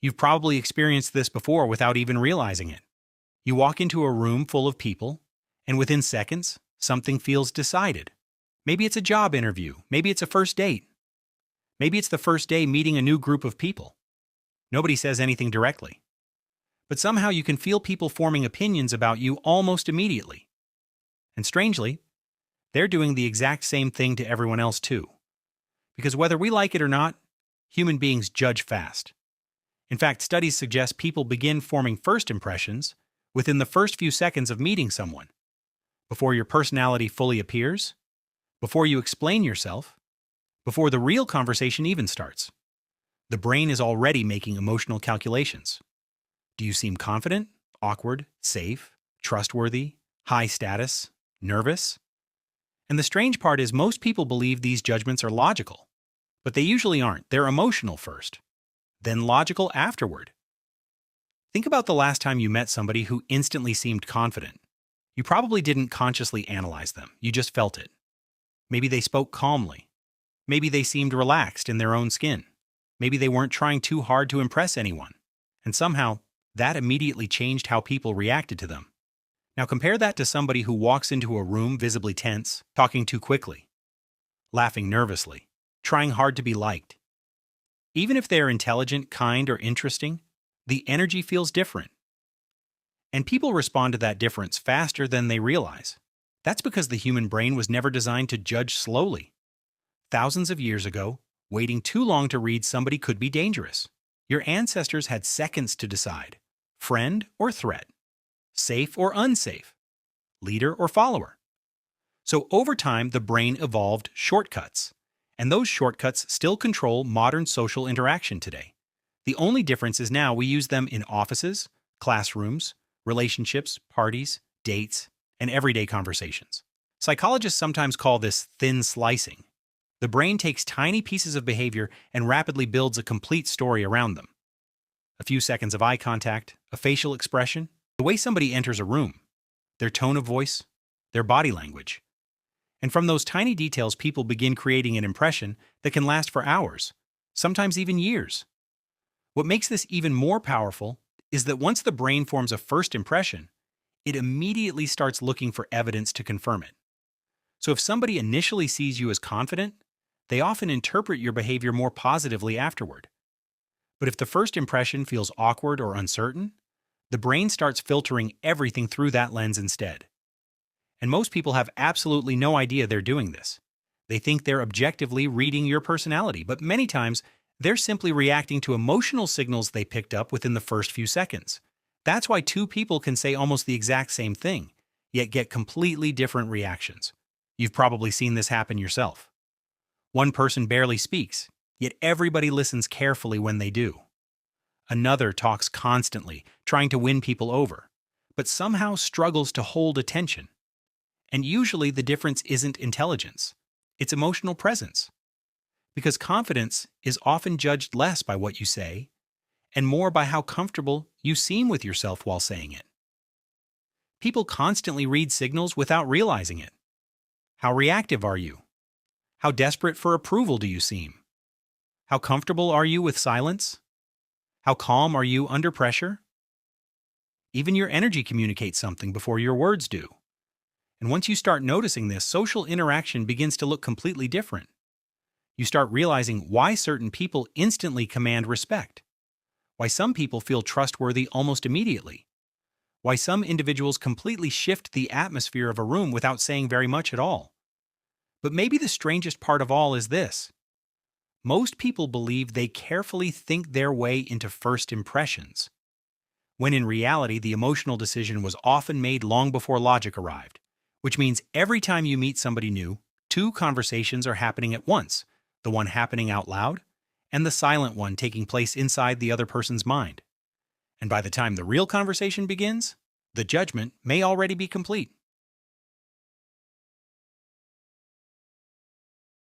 You've probably experienced this before without even realizing it. You walk into a room full of people, and within seconds, something feels decided. Maybe it's a job interview, maybe it's a first date, maybe it's the first day meeting a new group of people. Nobody says anything directly. But somehow you can feel people forming opinions about you almost immediately. And strangely, they're doing the exact same thing to everyone else too. Because whether we like it or not, human beings judge fast. In fact, studies suggest people begin forming first impressions within the first few seconds of meeting someone. Before your personality fully appears, before you explain yourself, before the real conversation even starts. The brain is already making emotional calculations. Do you seem confident, awkward, safe, trustworthy, high status, nervous? And the strange part is most people believe these judgments are logical, but they usually aren't. They're emotional first, then logical afterward. Think about the last time you met somebody who instantly seemed confident. You probably didn't consciously analyze them, you just felt it. Maybe they spoke calmly. Maybe they seemed relaxed in their own skin. Maybe they weren't trying too hard to impress anyone. And somehow, that immediately changed how people reacted to them. Now compare that to somebody who walks into a room visibly tense, talking too quickly, laughing nervously, trying hard to be liked. Even if they're intelligent, kind, or interesting, the energy feels different. And people respond to that difference faster than they realize. That's because the human brain was never designed to judge slowly. Thousands of years ago, waiting too long to read somebody could be dangerous. Your ancestors had seconds to decide: friend or threat, safe or unsafe, leader or follower. So over time, the brain evolved shortcuts, and those shortcuts still control modern social interaction today. The only difference is now we use them in offices, classrooms, relationships, parties, dates, and everyday conversations. Psychologists sometimes call this thin slicing. The brain takes tiny pieces of behavior and rapidly builds a complete story around them. A few seconds of eye contact, a facial expression, the way somebody enters a room, their tone of voice, their body language. And from those tiny details, people begin creating an impression that can last for hours, sometimes even years. What makes this even more powerful is that once the brain forms a first impression, it immediately starts looking for evidence to confirm it. So if somebody initially sees you as confident, they often interpret your behavior more positively afterward. But if the first impression feels awkward or uncertain, the brain starts filtering everything through that lens instead. And most people have absolutely no idea they're doing this. They think they're objectively reading your personality, but many times they're simply reacting to emotional signals they picked up within the first few seconds. That's why two people can say almost the exact same thing, yet get completely different reactions. You've probably seen this happen yourself. One person barely speaks, yet everybody listens carefully when they do. Another talks constantly, trying to win people over, but somehow struggles to hold attention. And usually the difference isn't intelligence, it's emotional presence. Because confidence is often judged less by what you say, and more by how comfortable you seem with yourself while saying it. People constantly read signals without realizing it. How reactive are you? How desperate for approval do you seem? How comfortable are you with silence? How calm are you under pressure? Even your energy communicates something before your words do. And once you start noticing this, social interaction begins to look completely different. You start realizing why certain people instantly command respect, why some people feel trustworthy almost immediately, why some individuals completely shift the atmosphere of a room without saying very much at all. But maybe the strangest part of all is this. Most people believe they carefully think their way into first impressions, when in reality the emotional decision was often made long before logic arrived, which means every time you meet somebody new, two conversations are happening at once, the one happening out loud and the silent one taking place inside the other person's mind. And by the time the real conversation begins, the judgment may already be complete.